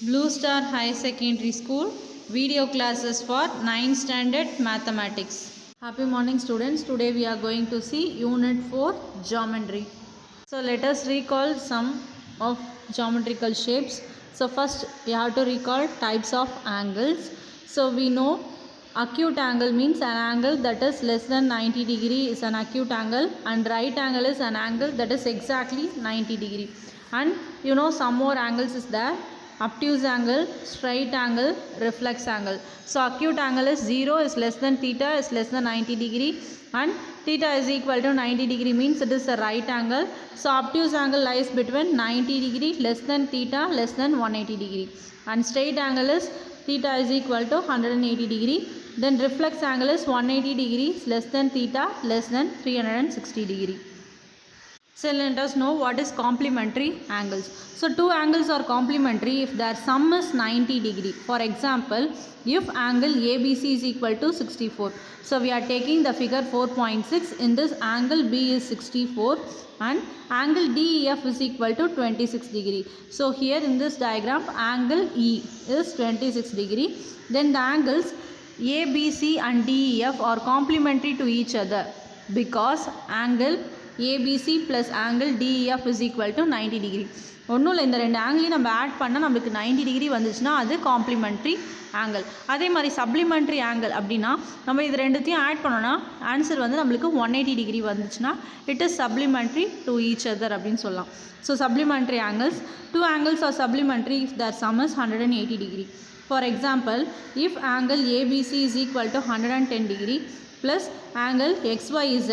Blue Star High Secondary School video classes for 9th standard mathematics. Happy morning students. Today we are going to see unit 4 geometry. So let us recall some of geometrical shapes. So first we have to recall types of angles. So we know acute angle means an angle that is less than 90 degree is an acute angle, and right angle is an angle that is exactly 90 degree. And you know some more angles is there: obtuse angle, straight angle, reflex angle. So acute angle is 0 is less than theta is less than 90 degree, and theta is equal to 90 degree means it is a right angle. So obtuse angle lies between 90 degree less than theta less than 180 degree, and straight angle is theta is equal to 180 degree. Then reflex angle is 180 degrees less than theta less than 360 degree. So let us know what is complementary angles. So two angles are complementary if their sum is 90 degree. For example, if angle ABC is equal to 64. So we are taking the figure 4.6. In this, angle B is 64 and angle DEF is equal to 26 degree. So here in this diagram, angle E is 26 degree. Then the angles ABC and DEF are complementary to each other because angle ABC plus angle DEF is equal to 90 degree. ஒன்றும் இல்லை, இந்த ரெண்டு ஆங்கிளையும் நம்ம add பண்ணால் நம்மளுக்கு 90 degree வந்துச்சுன்னா அது complimentary angle. அதே மாதிரி சப்ளிமெண்ட்ரி ஆங்கிள் அப்படின்னா நம்ம இது ரெண்டுத்தையும் ஆட் பண்ணோன்னா ஆன்சர் வந்து நம்மளுக்கு 180 டிகிரி வந்துச்சுன்னா it is supplementary to each other அப்படின்னு சொல்லலாம். So supplementary angles, two angles are supplementary if their sum is 180 degree. For example, if angle ABC is equal to 110 degree plus angle XYZ,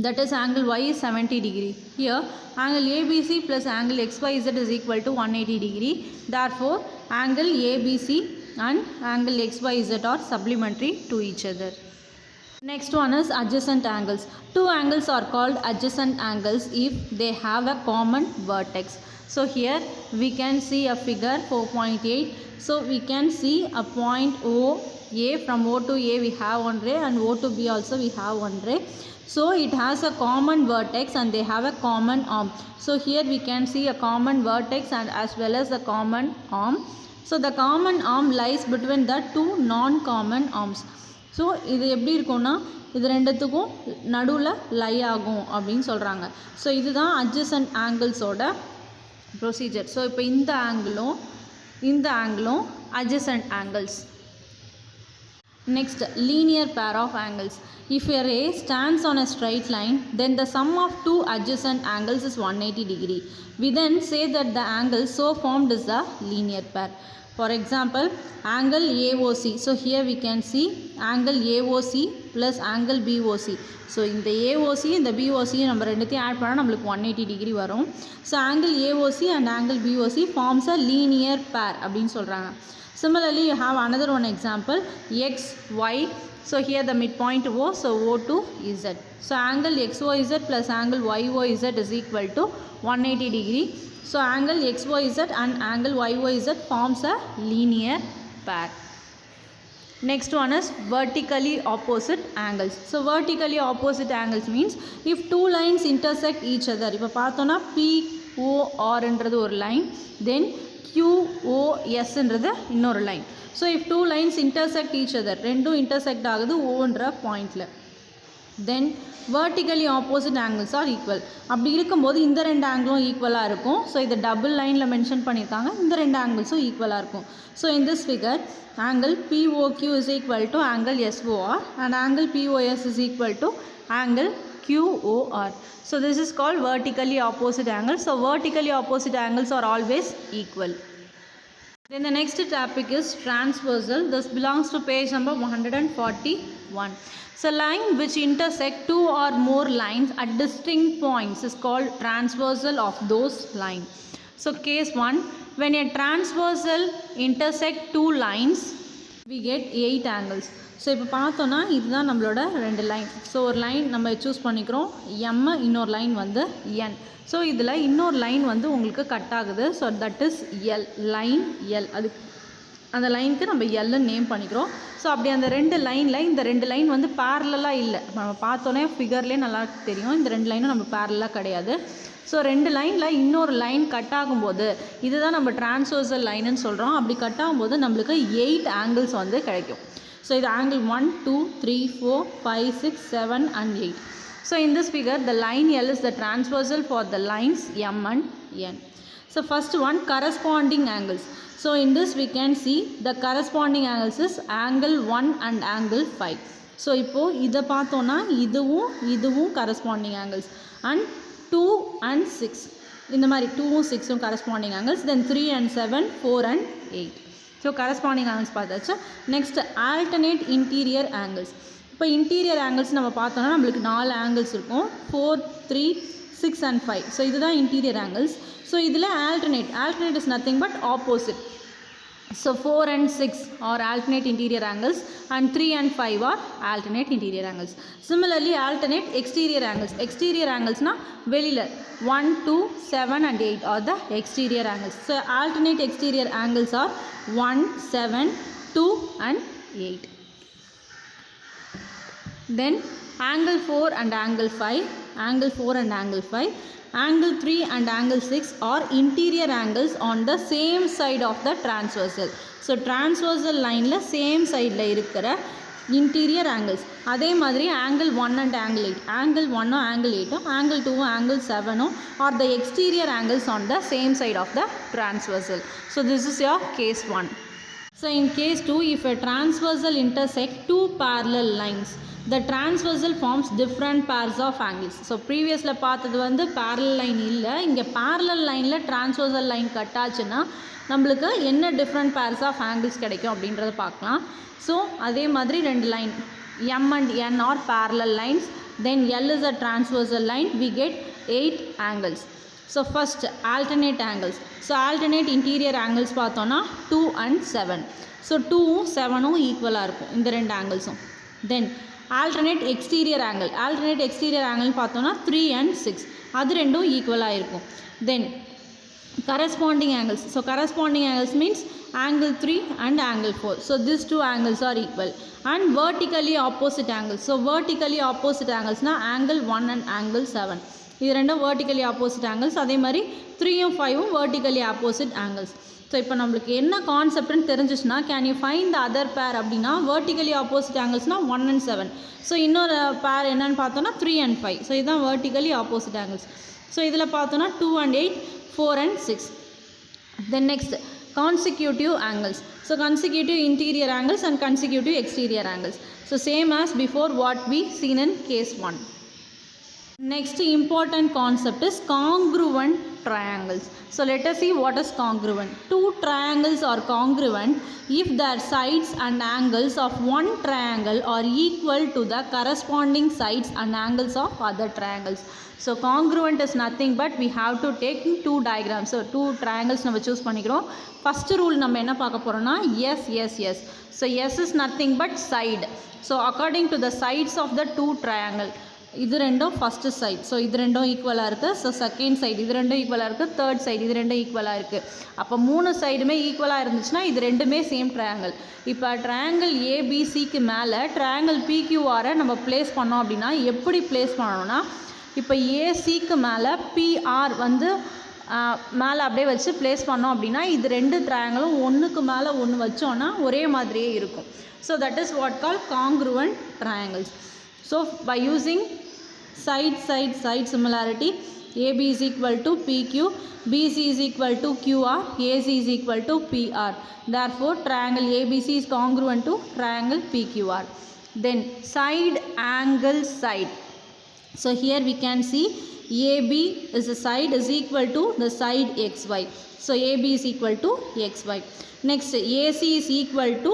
that is angle Y is 70 degree. Here angle ABC plus angle XYZ is equal to 180 degree. Therefore angle ABC and angle XYZ are supplementary to each other. Next one is adjacent angles. Two angles are called adjacent angles if they have a common vertex. So here we can see a figure 4.8. So we can see a point OA. From O to A we have one ray and O to B also we have one ray. So it has a common vertex and they have a common arm. So here we can see a common vertex and as well as a common arm. So the common arm lies between the two non-common arms. So இது எப்படி இருக்கும்னா இது ரெண்டுத்துக்கும் நடுவில் லை ஆகும் அப்படின்னு சொல்கிறாங்க. So இதுதான் அட்ஜசன்ட் ஆங்கிள்ஸோட ப்ரொசீஜர். ஸோ இப்போ இந்த ஆங்கிளும் adjacent angles. Next, linear pair of angles. If a ray stands on a straight line, then the sum of two adjacent angles is 180 degree. We then say that the angle so formed is a linear pair. For example, angle AOC. So here we can see angle AOC plus angle BOC. So இந்த AOC இந்த BOC நம்ம ரெண்டுத்தையும் add பண்ணால் நம்மளுக்கு 180 degree வரும். So angle AOC and angle BOC forms a linear pair அப்படின்னு சொல்கிறாங்க. Similarly, you have another one example, X, Y. So here the midpoint O, so O to Z. So angle XYZ plus angle YYZ is equal to 180 degree. So angle XYZ and angle YYZ forms a linear pair. Next one is vertically opposite angles. So vertically opposite angles means if two lines intersect each other. இப்போ பார்த்தோன்னா POR என்றது ஒரு line, then QOS என்றது இன்னொரு line. So if two lines intersect each other, ரெண்டும் intersect ஆகுது ஓன்ற பாயிண்டில், then vertically opposite angles are equal. அப்படி இருக்கும்போது இந்த ரெண்டு ஆங்கிளும் ஈக்குவலாக இருக்கும். ஸோ இதை டபுள் லைனில் மென்ஷன் பண்ணியிருக்காங்க, இந்த ரெண்டு ஆங்கிள்ஸும் ஈக்குவலாக இருக்கும். So in this figure, angle POQ is equal to angle SOR and angle POS is equal to angle QOR. So this is called vertically opposite angles. So vertically opposite angles are always equal. Then the next topic is transversal. This belongs to page number 141. So line which intersect two or more lines at distinct points is called transversal of those lines. So case 1, when a transversal intersect two lines, we get 8 angles. So இப்போ பார்த்தோன்னா இதுதான் நம்மளோட ரெண்டு line. So ஒரு line நம்ம choose பண்ணிக்கிறோம் M, இன்னொரு line வந்து N. ஸோ இதில் இன்னொரு லைன் வந்து உங்களுக்கு கட் ஆகுது. So that is L, line L. அதுக்கு அந்த லைனுக்கு நம்ம Lன்னு நேம் பண்ணிக்கிறோம். ஸோ அப்படி அந்த ரெண்டு லைனில் இந்த ரெண்டு லைன் வந்து பேரலாக இல்லை. நம்ம பார்த்தோன்னே ஃபிகர்லேயே நல்லா தெரியும் இந்த ரெண்டு லைனும் நம்ம பேரலாக கிடையாது. ஸோ 2 லைனில் இன்னொரு லைன் கட் ஆகும்போது இதுதான் நம்ம டிரான்ஸ்வர்சல் லைனுன்னு சொல்கிறோம். அப்படி கட் ஆகும்போது நம்மளுக்கு 8 ஆங்கிள்ஸ் வந்து கிடைக்கும். ஸோ இது angle 1, 2, 3, 4, 5, 6, 7 and 8. So in this figure the line L is the transversal for the lines M and N. So first one, corresponding angles. So in this we can see the corresponding angles is angle 1 and angle 5. So இப்போ இதை பார்த்தோன்னா இதுவும் corresponding angles and 2 and 6 இந்த மாதிரி 2ம் 6ம் corresponding angles, then 3 and 7, 4 and 8. So corresponding angles பார்த்தாச்சு. Next alternate interior angles. இப்போ interior angles நம்ம பார்த்தோன்னா நம்மளுக்கு 4 angles இருக்கும், 4, 3, 6 and 5. ஸோ இதுதான் interior angles. ஸோ இதில் alternate is nothing but opposite. So 4 and 6 are alternate interior angles and 3 and 5 are alternate interior angles. Similarly alternate exterior angles. Exterior angles na வெளியில 1, 2, 7 and 8 are the exterior angles. So alternate exterior angles are 1, 7, 2 and 8. Then angle 4 and angle 5, angle 4 and angle 5, angle 3 and angle 6 are interior angles on the same side of the transversal. So transversal line la same side la irukra interior angles. அதே மாதிரி angle 1 and angle 8, angle 1 angle 8, angle 2 angle 7 are the exterior angles on the same side of the transversal. So this is your case 1. So in case 2, if a transversal intersect two parallel lines, the transversal forms different pairs of angles. So previously பார்த்தது வந்து parallel line இல்லை, இங்கே parallel lineல transversal line cut ஆச்சுன்னா நம்மளுக்கு என்ன different pairs of angles கிடைக்கும் அப்படின்றத பார்க்கலாம். ஸோ அதே மாதிரி 2 line M and N are parallel lines, then L is a transversal line, we get 8 angles. So first alternate angles. So alternate interior angles பார்த்தோன்னா 2 and 7. So 2ம் 7ம் ஈக்குவலாக இருக்கும் இந்த 2 ஆங்கிள்ஸும். Then alternate exterior angle. Alternate exterior angle பார்த்தோன்னா 3 and 6. அது ரெண்டும் ஈக்குவலாக இருக்கும். Then corresponding angles. So corresponding angles means angle 3 and angle 4. So these 2 angles are equal. And vertically opposite angles. So vertically opposite angles na angle 1 and angle 7. இது ரெண்டும் vertically opposite angles. அதே மாதிரி 3ம் 5ம் vertically opposite angles. ஸோ இப்போ நம்மளுக்கு என்ன கான்செப்ட்னு தெரிஞ்சிச்சுன்னா can you find the other pair அப்படின்னா vertically opposite angles-னால் 1 and 7. ஸோ இன்னொரு பேர் என்னன்னு பார்த்தோன்னா 3 and 5. ஸோ இதுதான் vertically opposite angles. ஸோ இதில் பார்த்தோன்னா 2 and 8, 4 and 6. Then next consecutive angles. So consecutive interior angles and consecutive exterior angles. So same as before what we seen in case 1. Next important concept is congruent triangles. So let us see what is congruent. Two triangles are congruent if their sides and angles of one triangle are equal to the corresponding sides and angles of other triangles. So congruent is nothing but we have to take two diagrams. So two triangles நம்ம choose பண்ணிக்கிறோம். First rule நம்ம என்ன பார்க்க போறோம்னா yes. So yes is nothing but side. So according to the sides of the two triangle, இது ரெண்டும் first side. So இது ரெண்டும் ஈக்குவலாக இருக்குது. ஸோ செகண்ட் சைடு இது ரெண்டும் ஈக்குவலாக இருக்குது. தேர்ட் சைடு இது ரெண்டும் ஈக்குவலாக இருக்குது. அப்போ 3 சைடுமே ஈக்குவலாக இருந்துச்சுன்னா இது ரெண்டுமே சேம் ட்ரையாங்கிள். இப்போ ட்ரையாங்கிள் ஏபிசிக்கு மேலே ட்ரையாங்கிள் பிக்யூஆரை நம்ம ப்ளேஸ் பண்ணோம் அப்படின்னா எப்படி ப்ளேஸ் பண்ணணும்னா இப்போ ஏசிக்கு மேலே பிஆர் வந்து மேலே அப்படியே வச்சு ப்ளேஸ் பண்ணோம் அப்படின்னா இது 2 ட்ரையாங்கிளும் ஒன்றுக்கு மேலே ஒன்று வச்சோன்னா ஒரே மாதிரியே இருக்கும். So that is what call congruent triangles. So by using side similarity, AB is equal to PQ, BC is equal to QR, AC is equal to PR. Therefore triangle ABC is congruent to triangle PQR. Then side angle side. So here we can see AB is a side is equal to the side XY. So AB is equal to XY. Next AC is equal to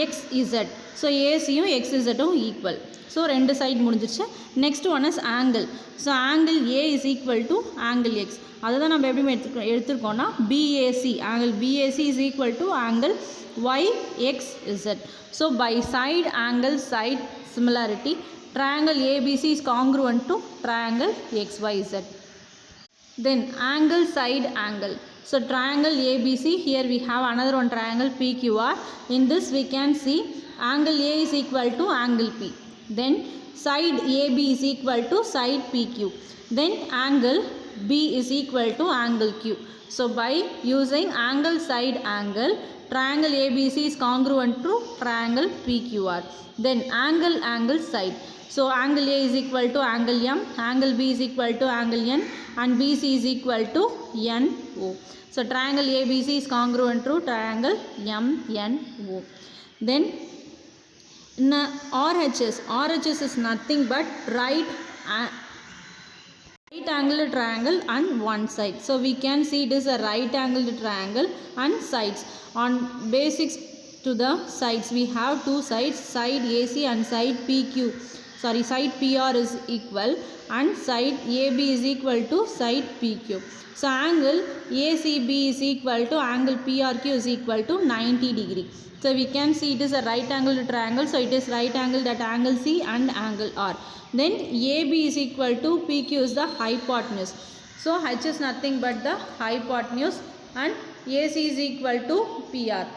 XZ. So AC and XZ are equal. So 2 side முடிஞ்சிருச்சு. Next one is angle. So angle A is equal to angle X. அதை தான் நம்ம எப்படி எடுத்துருக்கோம்னா BAC, angle BAC is equal to angle Y X Z. So by side angle side similarity triangle ABC is congruent to triangle XYZ. Then angle side angle. So triangle ABC, here we have another one triangle PQR. In this we can see angle A is equal to angle P. Then side AB is equal to side PQ. Then angle B is equal to angle Q. So by using angle side angle, triangle ABC is congruent to triangle PQR. Then angle side. So angle A is equal to angle M, angle B is equal to angle N, and BC is equal to NO. So triangle ABC is congruent to triangle MNO. Then in RHS is nothing but right angled triangle on one side. So we can see it is a right angled triangle and sides. On basics to the sides, we have two sides, side AC and side PQ. Sorry, side PR is equal and side AB is equal to side PQ. So angle ACB is equal to angle PRQ is equal to 90 degree. So we can see it is a right angled triangle. So it is right angled at angle C and angle R. Then AB is equal to PQ is the hypotenuse. So H is nothing but the hypotenuse and AC is equal to PR.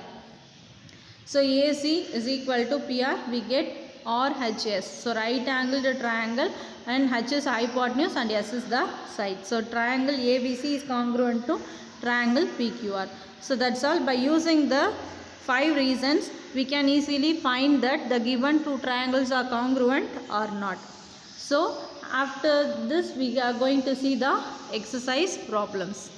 So AC is equal to PR, we get RHS. So right angled triangle and H is hypotenuse and S is the side. So triangle ABC is congruent to triangle PQR. So that's all. By using the 5 reasons, we can easily find that the given two triangles are congruent or not. So after this we are going to see the exercise problems.